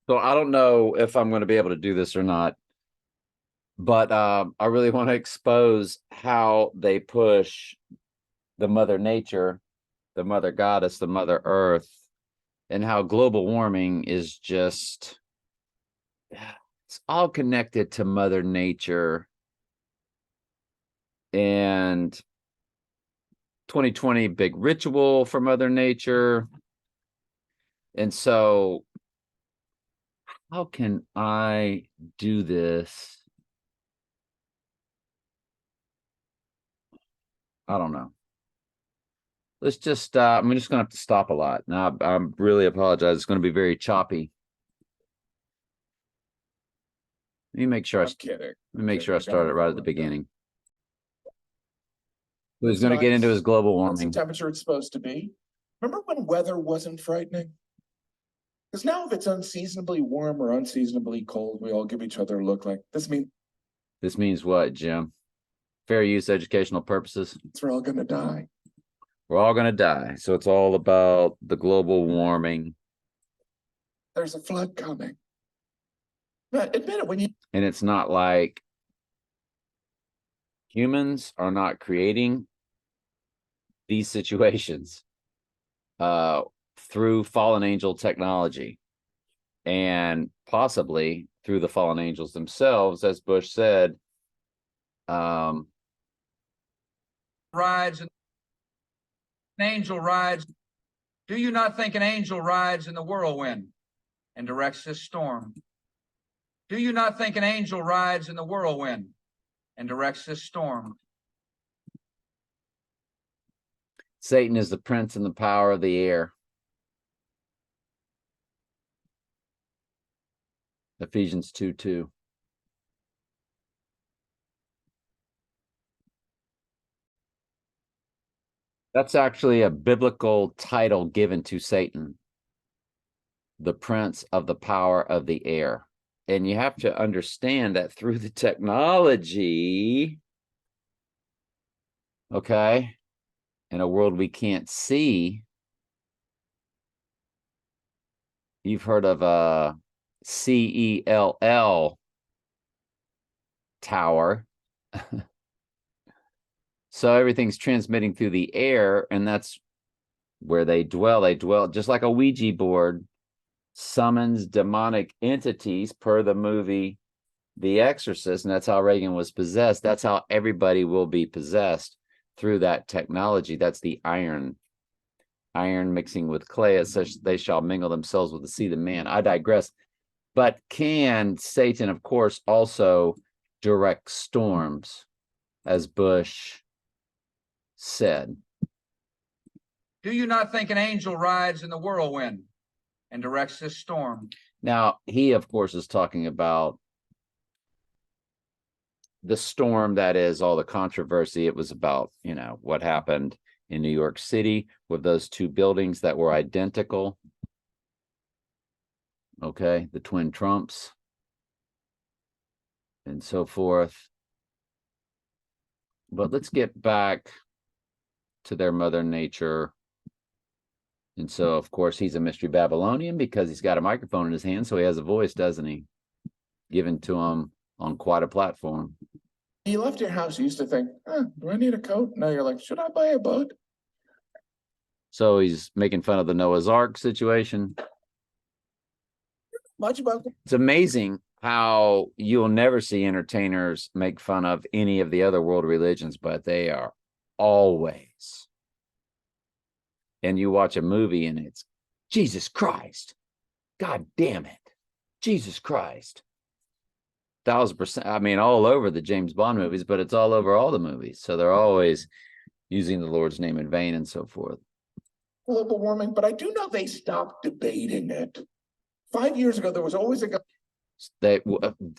So I don't know if I'm going to be able to do this or not, but I really want to expose how they push the mother nature, the mother goddess, the mother earth, and how global warming is just, it's all connected to mother nature. And 2020 big ritual for mother nature. And so how can I do this? I don't know. Let's just I'm just gonna have to stop a lot. Now I'm really apologize. It's gonna be very choppy. Let me make sure I'm kidding. let me make sure I You got started it right at the right. beginning. Who's It's gonna get into his global What's the warming? temperature it's supposed to be? Remember when weather wasn't frightening? Because now if it's unseasonably warm or unseasonably cold, we all give each other a look like, This means what, Jim? Fair use educational purposes. we're all gonna die. We're all gonna die. So it's all about the global warming. There's a flood coming. Admit it when you And it's not like humans are not creating these situations through fallen angel technology and possibly through the fallen angels themselves, as Bush said. Rides and an angel rides. Do you not think an angel rides in the whirlwind and directs this storm? Do you not think an angel rides in the whirlwind and directs this storm? Satan is the prince and the power of the air. Ephesians 2:2. That's actually a biblical title given to Satan, the prince of the power of the air. And you have to understand that through the technology, okay, in a world we can't see, you've heard of a CELL tower. So everything's transmitting through the air, and that's where they dwell. They dwell just like a Ouija board summons demonic entities per the movie The Exorcist, and that's how Reagan was possessed. That's how everybody will be possessed, through that technology. That's the iron mixing with clay, as such they shall mingle themselves with the seed of man. I digress. But can Satan, of course, also direct storms, as Bush said? Do you not think an angel rides in the whirlwind and directs this storm? Now, he, of course, is talking about the storm that is all the controversy. It was about, what happened in New York City with those two buildings that were identical. Okay, the twin Trumps and so forth. But let's get back to their mother nature. And so, of course, he's a mystery Babylonian because he's got a microphone in his hand, so he has a voice, doesn't he? Given to him on quite a platform. You left your house, you used to think, do I need a coat? Now you're like, should I buy a boat? So he's making fun of the Noah's Ark situation. Much about it. It's amazing how you'll never see entertainers make fun of any of the other world religions, but they are always. And you watch a movie and it's Jesus Christ. God damn it. Jesus Christ. 1,000%. I mean, all over the James Bond movies, but it's all over all the movies. So they're always using the Lord's name in vain and so forth. Global warming, but I do know they stopped debating it. 5 years ago, there was always a guy.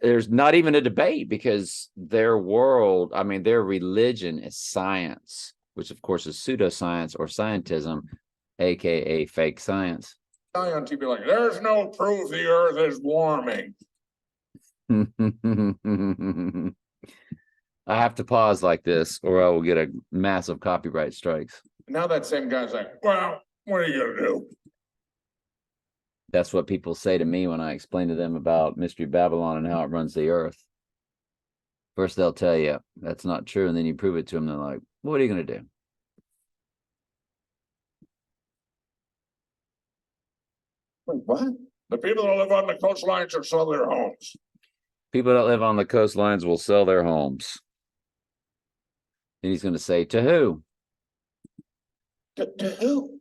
There's not even a debate because their world, I mean, their religion is science, which of course is pseudoscience or scientism, aka fake science. Guy on TV like, there's no proof the earth is warming. I have to pause like this or I will get a massive copyright strikes. Now that same guy's like, well, what are you gonna do? That's what people say to me when I explain to them about Mystery Babylon and how it runs the earth. First, they'll tell you that's not true, and then you prove it to them. They're like, what are you going to do? Wait, what? The people that live on the coastlines should sell their homes. People that live on the coastlines will sell their homes. And he's going to say, to who? To who?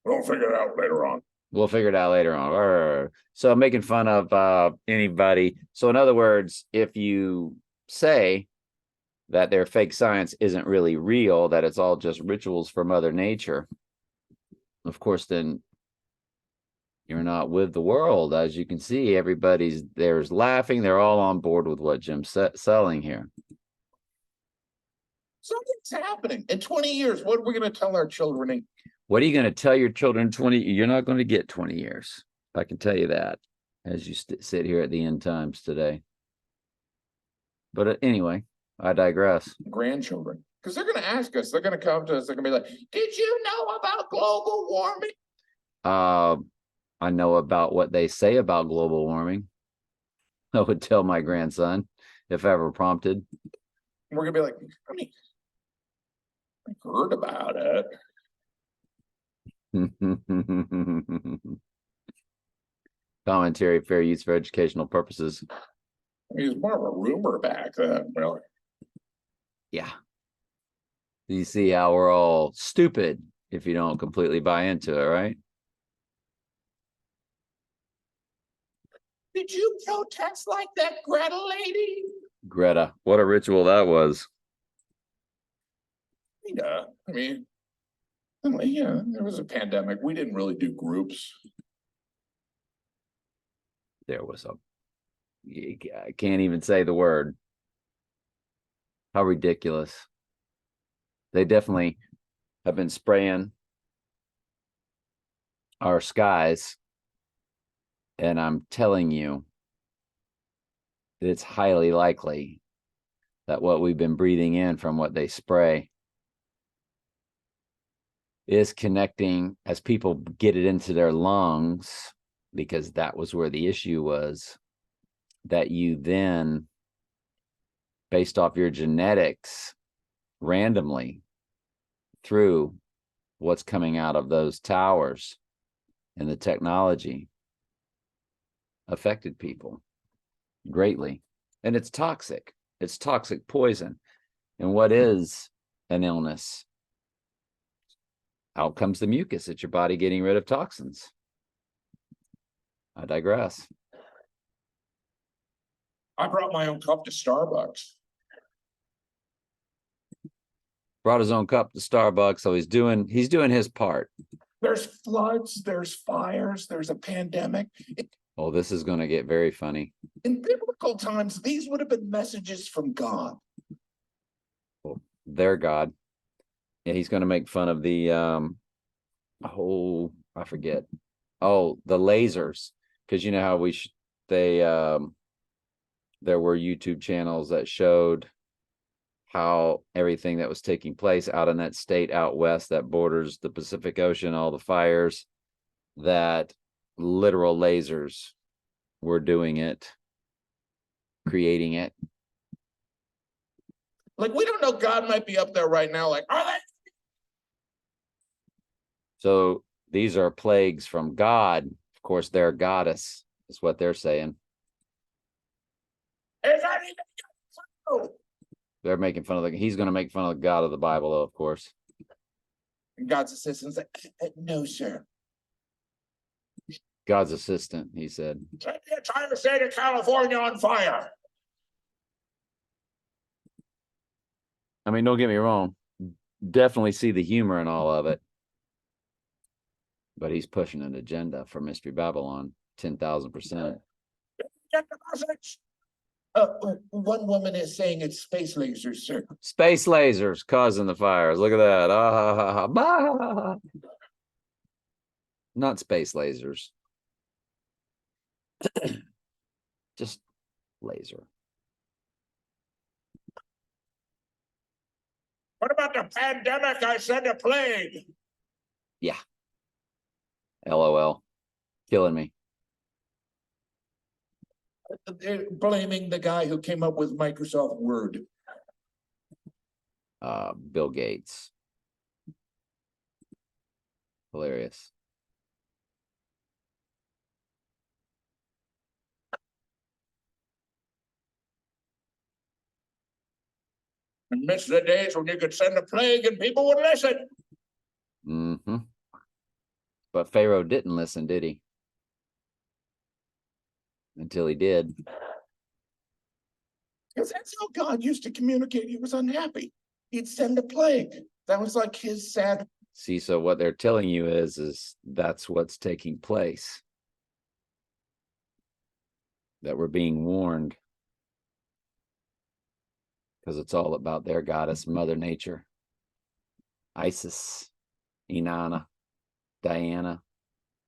We'll figure it out later on. We'll figure it out later on. Arr. So making fun of anybody. So in other words, if you say that their fake science isn't really real, that it's all just rituals for Mother Nature, of course, then you're not with the world. As you can see, there's laughing. They're all on board with what Jim's selling here. Something's happening. In 20 years, what are we going to tell our children? What are you going to tell your children 20? You're not going to get 20 years. I can tell you that as you sit here at the end times today. But anyway, I digress. Grandchildren. Because they're going to ask us. They're going to come to us. They're going to be like, did you know about global warming? I know about what they say about global warming. I would tell my grandson if ever prompted. And we're going to be like, I mean, I heard about it. Commentary, fair use for educational purposes. I mean, it's more of a rumor back then, really. Yeah. You see how we're all stupid if you don't completely buy into it, right? Did you protest like that Greta lady? Greta, what a ritual that was. Yeah, I mean, yeah, there was a pandemic. We didn't really do groups. There was I can't even say the word. How ridiculous. They definitely have been spraying our skies. And I'm telling you, it's highly likely that what we've been breathing in from what they spray is connecting as people get it into their lungs, because that was where the issue was, that you then, based off your genetics, randomly through what's coming out of those towers and the technology, affected people greatly. And it's toxic. It's toxic poison. And what is an illness? Out comes the mucus. It's your body getting rid of toxins. I digress. I brought my own cup to Starbucks. Brought his own cup to Starbucks, so he's doing his part. There's floods, there's fires, there's a pandemic. Oh, this is going to get very funny. In biblical times, these would have been messages from God. Well, their God. Yeah, he's going to make fun of the I forget. Oh, the lasers, because you know how there were YouTube channels that showed how everything that was taking place out in that state out west that borders the Pacific Ocean, all the fires, that literal lasers were doing it, creating it. Like, we don't know, God might be up there right now, like, are they? So these are plagues from God. Of course, they're a goddess, is what they're saying. Is that even true? They're making fun of he's going to make fun of the God of the Bible, though, of course. And God's assistant's like, no, sir. God's assistant, he said. Set the entire state of California on fire. I mean, don't get me wrong. Definitely see the humor in all of it. But he's pushing an agenda for Mystery Babylon, 10,000%. Get the message. One woman is saying it's space lasers, sir. Space lasers causing the fires. Look at that. Ah, ha, ha, ha. Bah! Not space lasers. Just laser. What about the pandemic? I said a plague. Yeah. LOL. Killing me. They're blaming the guy who came up with Microsoft Word. Bill Gates. Hilarious. And miss the days when you could send a plague and people would listen. Mm-hmm. But Pharaoh didn't listen, did he? Until he did. Because that's how God used to communicate. He was unhappy. He'd send a plague. That was like his sad. See, so what they're telling you is that's what's taking place. That we're being warned. Because it's all about their goddess, Mother Nature. Isis, Inanna, Diana,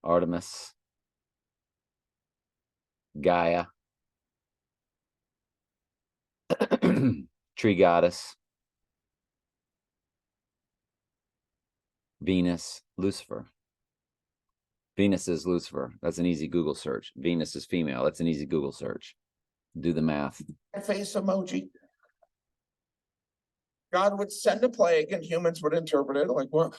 Artemis, Gaia, tree goddess, Venus, Lucifer. Venus is Lucifer. That's an easy Google search. Venus is female. That's an easy Google search. Do the math. Face emoji. God would send a plague and humans would interpret it like, well,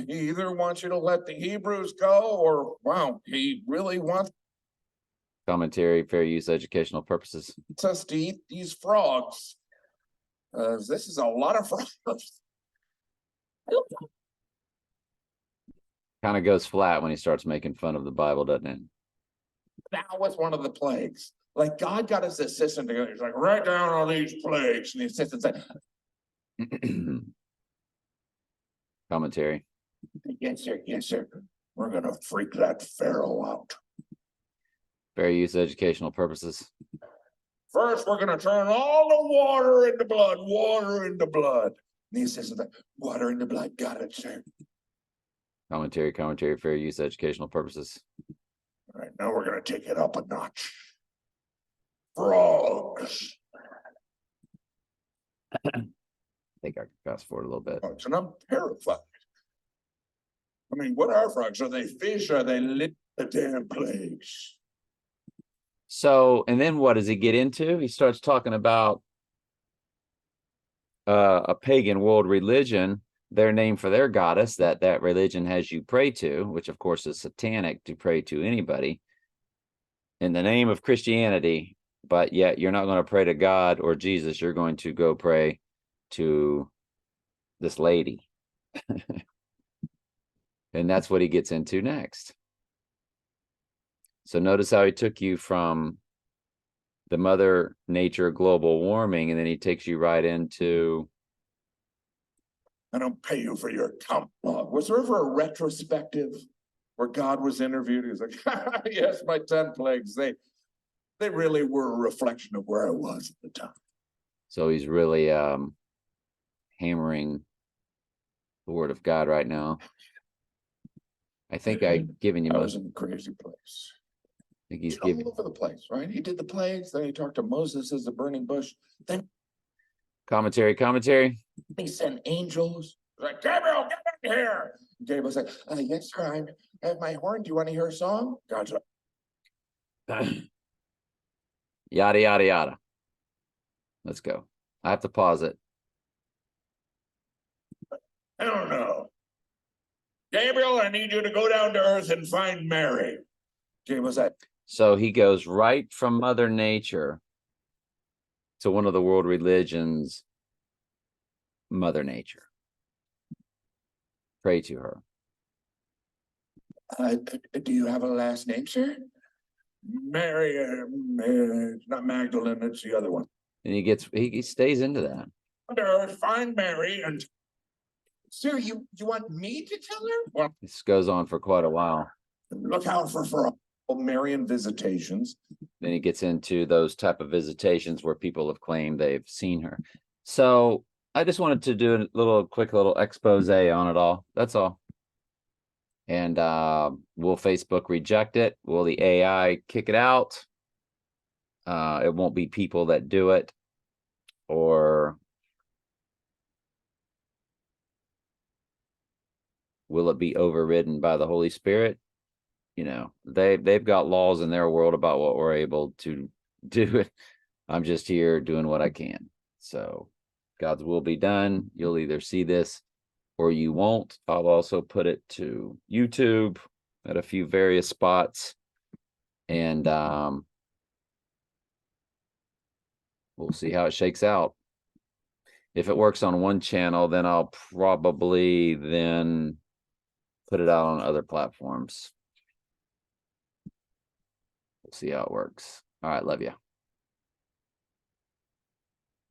he either wants you to let the Hebrews go or, wow, he really wants Commentary, fair use, educational purposes. us to eat these frogs. This is a lot of frogs. Kind of goes flat when he starts making fun of the Bible, doesn't it? That was one of the plagues. Like God got his assistant together. He's like, write down all these plagues. And the assistant said, Commentary. yes, sir. Yes, sir. We're going to freak that Pharaoh out. Fair use, educational purposes. First, we're going to turn all the water into blood, water into blood. And the assistant said, water into blood. Got it, sir. Commentary, fair use, educational purposes. All right, now we're going to take it up a notch. Frogs. I think I can fast forward a little bit. Frogs, and I'm terrified. I mean, what are frogs? Are they fish? Are they the damn plagues? So, and then what does he get into? He starts talking about a pagan world religion, their name for their goddess that religion has you pray to, which of course is satanic to pray to anybody in the name of Christianity, but yet you're not going to pray to God or Jesus. You're going to go pray to this lady. And that's what he gets into next. So notice how he took you from the Mother Nature global warming, and then he takes you right into... I don't pay you for your account log. Was there ever a retrospective where God was interviewed? He was like, yes, my 10 plagues, they really were a reflection of where I was at the time. So he's really hammering the word of God right now. I think I've given you I most. was in a crazy place. I think he's All giving over the place, right? He did the plagues, then he talked to Moses as the burning bush, then commentary. he sent angels. Like, Gabriel, get in here. Gabriel said, yes, sir, I have my horn. Do you want to hear a song? God's like, Yada, yada, yada. Let's go. I have to pause it. I don't know. Gabriel, I need you to go down to earth and find Mary. Gabriel said, So he goes right from Mother Nature to one of the world religions, Mother Nature. Pray to her. do you have a last name, sir? Mary, it's not Magdalene, it's the other one. And he stays into that. Under earth, find Mary and... Sir, you want me to tell her? Well, This goes on for quite a while. look out for Marian visitations. Then he gets into those type of visitations where people have claimed they've seen her. So I just wanted to do a quick little expose on it all. That's all. And will Facebook reject it? Will the AI kick it out? It won't be people that do it. Or will it be overridden by the Holy Spirit? you know, they've got laws in their world about what we're able to do. I'm just here doing what I can. So God's will be done. You'll either see this or you won't. I'll also put it to YouTube at a few various spots. And we'll see how it shakes out. If it works on one channel, then I'll probably then put it out on other platforms. We'll see how it works. All right, love you.